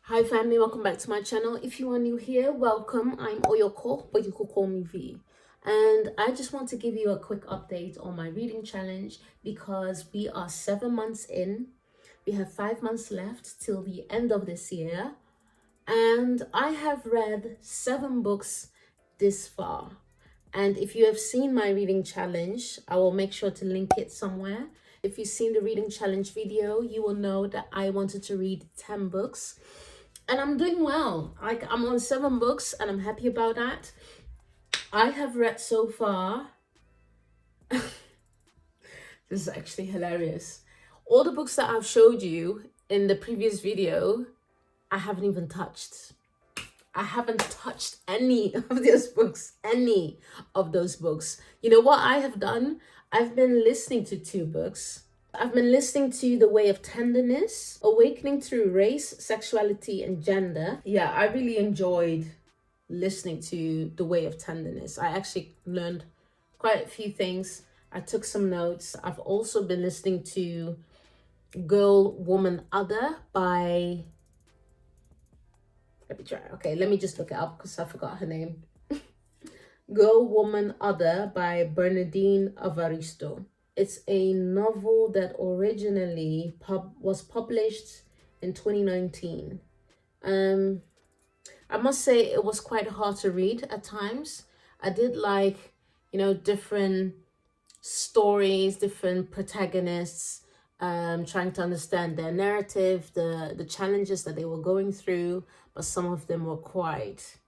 Hi family, welcome back to my channel. If you are new here, welcome. I'm OYOKO, but you could call me V. And I just want to give you a quick update on my reading challenge because we are 7 months in. We have 5 months left till the end of this year. And I have read 7 books this far. And if you have seen my reading challenge, I will make sure to link it somewhere. If you've seen the reading challenge video, you will know that I wanted to read 10 books. And I'm doing well. I'm on 7 books and I'm happy about that. I have read so far. This is actually hilarious. All the books that I've showed you in the previous video, I haven't even touched. I haven't touched any of those books, any of those books. You know what I have done? I've been listening to 2 books. I've been listening to The Way of Tenderness, Awakening Through Race, Sexuality and Gender. Yeah, I really enjoyed listening to The Way of Tenderness. I actually learned quite a few things. I took some notes. I've also been listening to Girl, Woman, Other by... Let me try. Okay, let me just look it up because I forgot her name. Girl, Woman, Other by Bernardine Evaristo. It's a novel that originally was published in 2019. I must say it was quite hard to read at times. I did like, different stories, different protagonists, trying to understand their narrative, the challenges that they were going through, but some of them were quite...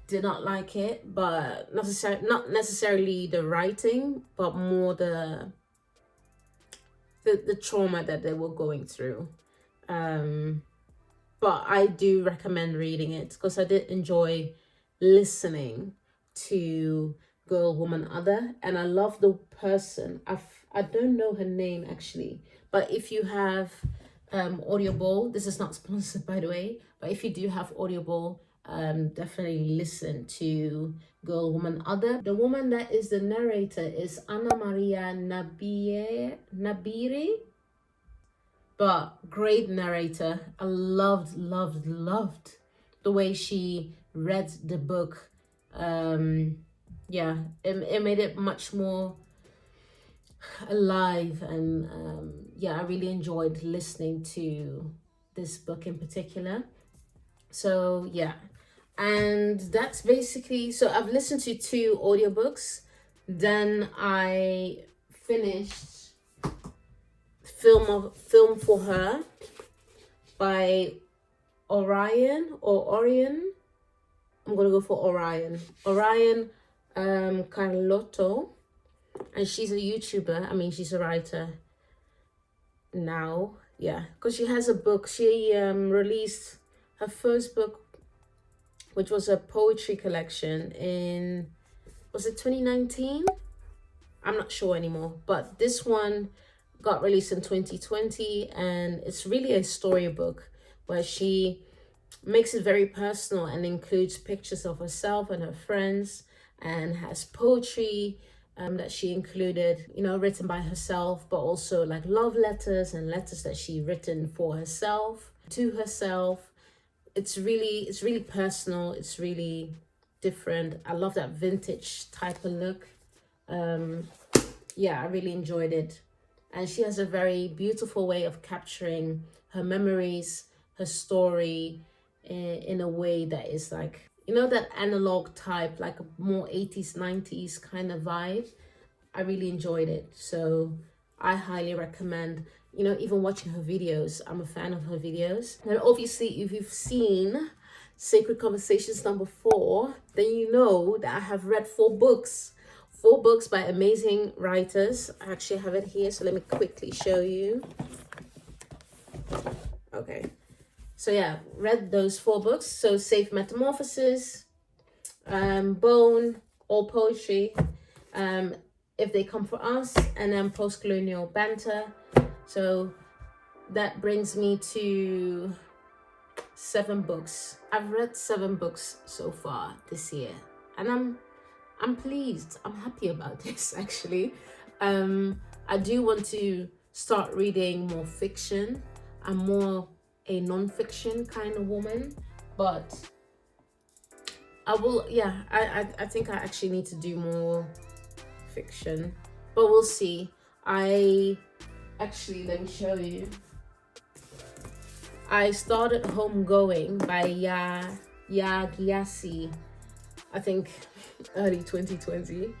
did not like it, but not necessarily the writing, but more the trauma that they were going through. But I do recommend reading it because I did enjoy listening to Girl, Woman, Other, and I love the person. I don't know her name actually, but if you have Audible, this is not sponsored by the way, but if you do have Audible, definitely listen to Girl, Woman, Other. The woman that is the narrator is Anna Maria Nabiri, but great narrator. I loved the way she read the book. It made it much more alive, and I really enjoyed listening to this book in particular. So and that's basically... So I've listened to 2 audiobooks. Then I finished Film for Her by Orion. I'm gonna go for Orion Carlotto, and she's a YouTuber. I mean, she's a writer now, because she has a book. She released her first book, which was a poetry collection in, was it 2019? I'm not sure anymore, but this one got released in 2020, and it's really a storybook where she makes it very personal and includes pictures of herself and her friends, and has poetry that she included, written by herself, but also like love letters and letters that she written for herself, to herself. It's really personal. It's really different. I love that vintage type of look. I really enjoyed it. And she has a very beautiful way of capturing her memories, her story, in a way that is like, that analog type, like a more 80s, 90s kind of vibe. I really enjoyed it. So I highly recommend, even watching her videos. I'm a fan of her videos. And obviously, if you've seen Sacred Conversations number 4, then you know that I have read 4 books. 4 books by amazing writers. I actually have it here, so let me quickly show you. Okay. So read those 4 books. So Safe Metamorphosis, Bone, All Poetry, If They Come For Us, and then Post-Colonial Banter. So that brings me to 7 books. I've read 7 books so far this year, and I'm pleased. I'm happy about this actually. I do want to start reading more fiction. I'm more a non-fiction kind of woman, but I will, yeah, I think I actually need to do more fiction, but we'll see. I actually, let me show you. I started Homegoing by Ya Gyasi, I think early 2020,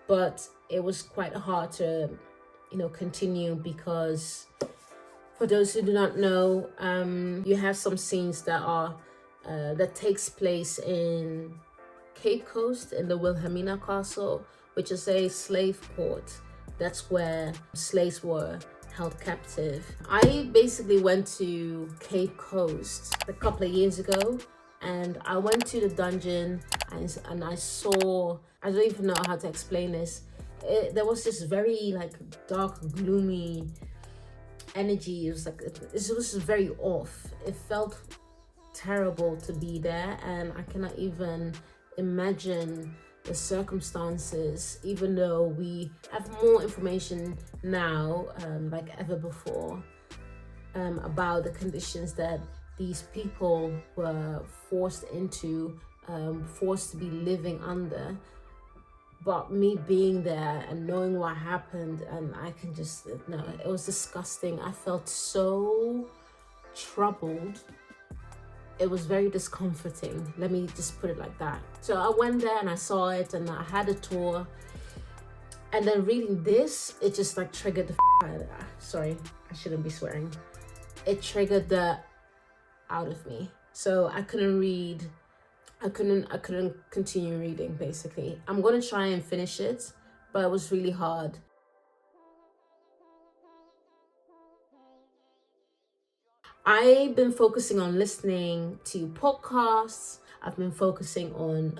but it was quite hard to, continue because for those who do not know, you have some scenes that takes place in Cape Coast in the Wilhelmina Castle, which is a slave port. That's where slaves were held captive. I basically went to Cape Coast a couple of years ago, and I went to the dungeon and I saw, I don't even know how to explain this. There was this very like dark, gloomy energy. It was very off. It felt terrible to be there, and I cannot even imagine the circumstances, even though we have more information now, like ever before, about the conditions that these people were forced to be living under. But me being there and knowing what happened, and I can just, no, it was disgusting. I felt so troubled. It was very discomforting. Let me just put it like that. So I went there and I saw it and I had a tour. And then reading this, it just like triggered the sorry, I shouldn't be swearing. It triggered the out of me. So I couldn't read. I couldn't continue reading, basically. I'm gonna try and finish it, but it was really hard. I've been focusing on listening to podcasts. I've been focusing on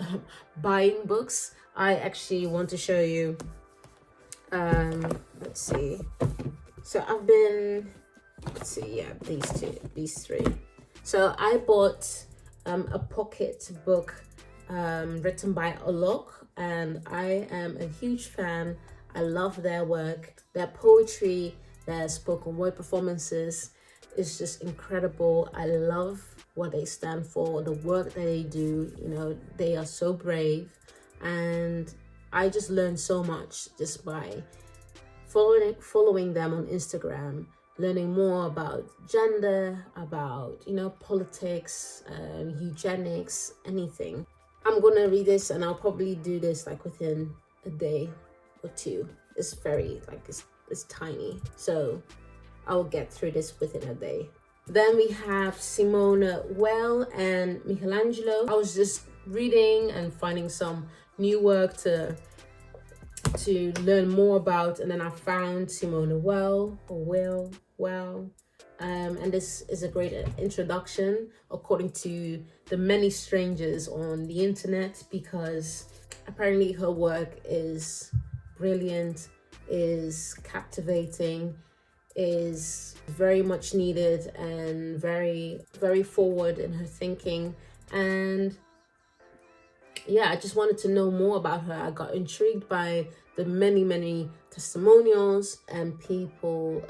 buying books. I actually want to show you, let's see. So I've been, let's see, yeah, these three. So I bought a pocket book written by OYOKO, and I am a huge fan. I love their work, their poetry, their spoken word performances. It's just incredible. I love what they stand for, the work that they do. They are so brave, and I just learned so much just by following them on Instagram, learning more about gender, about politics, eugenics, anything. I'm gonna read this, and I'll probably do this like within a day or two. It's very it's tiny, so I will get through this within a day. Then we have Simone Welland and Michelangelo. I was just reading and finding some new work to learn more about, and then I found Simone Welland, and this is a great introduction according to the many strangers on the internet, because apparently her work is brilliant, is captivating, is very much needed, and very, very forward in her thinking. And yeah, I just wanted to know more about her. I got intrigued by the many testimonials and people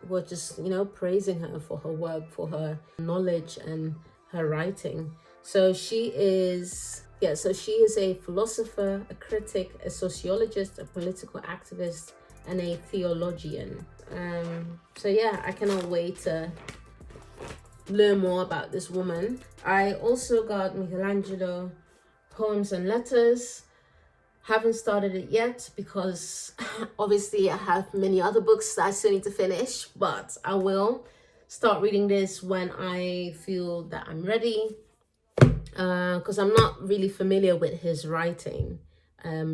were just praising her for her work, for her knowledge and her writing. So she is a philosopher, a critic, a sociologist, a political activist, and a theologian. So yeah, I cannot wait to learn more about this woman. I also got Michelangelo, Poems and Letters. Haven't started it yet because obviously I have many other books that I still need to finish, but I will start reading this when I feel that I'm ready, because I'm not really familiar with his writing,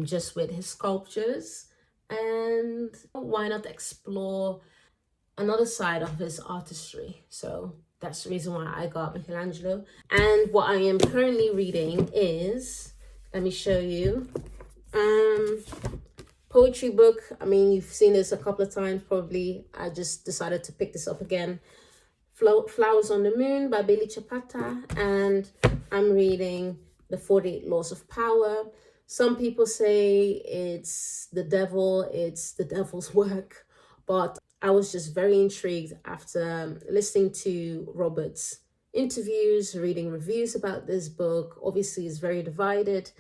just with his sculptures. And why not explore another side of his artistry? So that's the reason why I got Michelangelo. And what I am currently reading is, let me show you, poetry book. I mean, you've seen this a couple of times probably. I just decided to pick this up again. Flowers on the Moon by Billy Chapata, and I'm reading The 48 Laws of Power. Some people say it's the devil's work, but I was just very intrigued after listening to Robert's interviews, reading reviews about this book. Obviously, it's very divided.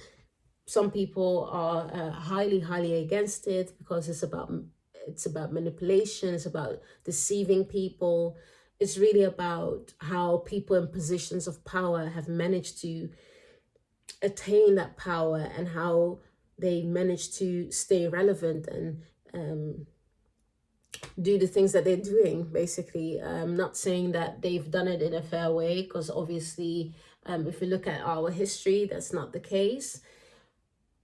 Some people are highly against it because it's about manipulation, it's about deceiving people. It's really about how people in positions of power have managed to attain that power and how they manage to stay relevant and do the things that they're doing, basically. Not saying that they've done it in a fair way, because obviously if we look at our history, that's not the case.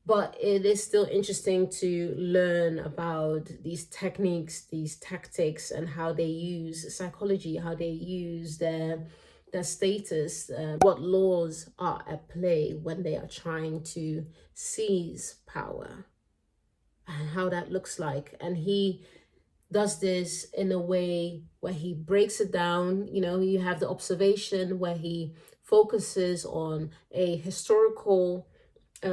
But it is still interesting to learn about these techniques, these tactics, and how they use psychology, how they use their status, what laws are at play when they are trying to seize power, and how that looks like. And he does this in a way where he breaks it down. You know, you have the observation where he focuses on a historical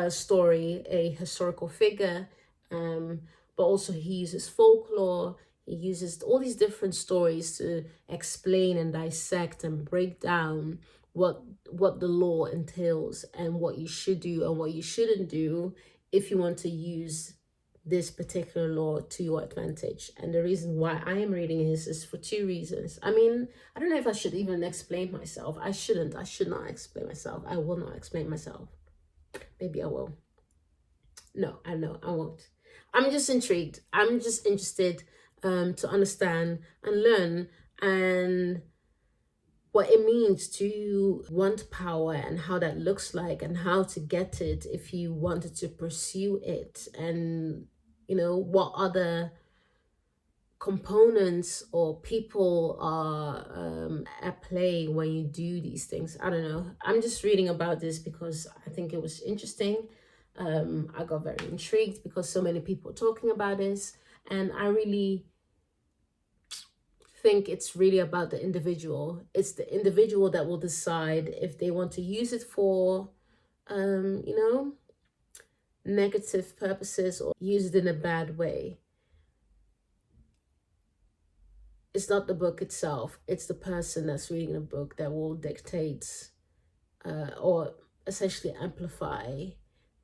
story, a historical figure, but also he uses folklore. He uses all these different stories to explain and dissect and break down what the law entails and what you should do and what you shouldn't do if you want to use this particular law to your advantage. And the reason why I am reading this is for two reasons. I mean, I don't know if I should even explain myself. I should not explain myself. I will not explain myself. Maybe I will. No, I know I won't. I'm just intrigued. I'm just interested to understand and learn and what it means to want power and how that looks like and how to get it if you wanted to pursue it, and you know what other components or people are at play when you do these things. I don't know. I'm just reading about this because I think it was interesting. I got very intrigued because so many people are talking about this, and I really think it's really about the individual. It's the individual that will decide if they want to use it for you know, negative purposes or use it in a bad way. It's not the book itself, it's the person that's reading the book that will dictate or essentially amplify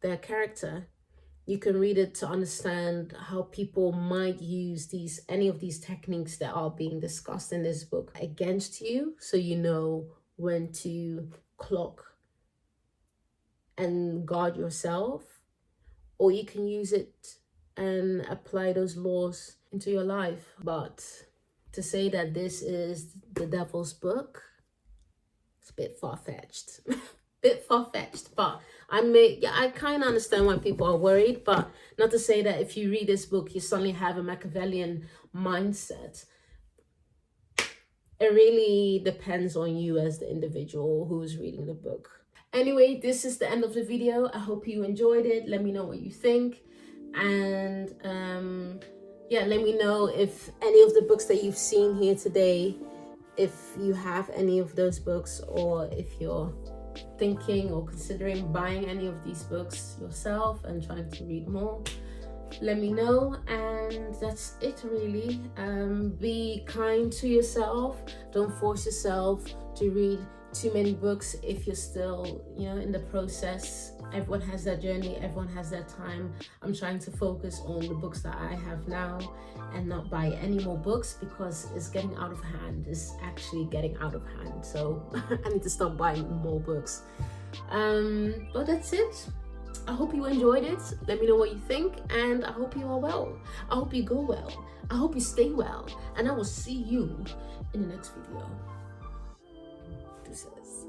their character. You can read it to understand how people might use any of these techniques that are being discussed in this book against you, so you know when to clock and guard yourself, or you can use it and apply those laws into your life. But to say that this is the devil's book, it's a bit far-fetched. But I kind of understand why people are worried, but not to say that if you read this book you suddenly have a Machiavellian mindset. It really depends on you as the individual who's reading the book. Anyway, this is the end of the video. I hope you enjoyed it. Let me know what you think, and yeah, let me know if any of the books that you've seen here today, if you have any of those books, or if you're thinking or considering buying any of these books yourself and trying to read more. Let me know, and that's it really. Be kind to yourself. Don't force yourself to read too many books if you're still, you know, in the process. Everyone has that journey, everyone has that time. I'm trying to focus on the books that I have now and not buy any more books because it's getting out of hand. It's actually getting out of hand, so I need to stop buying more books. But that's it. I hope you enjoyed it. Let me know what you think, and I hope you are well. I hope you go well. I hope you stay well, and I will see you in the next video. DEUCES.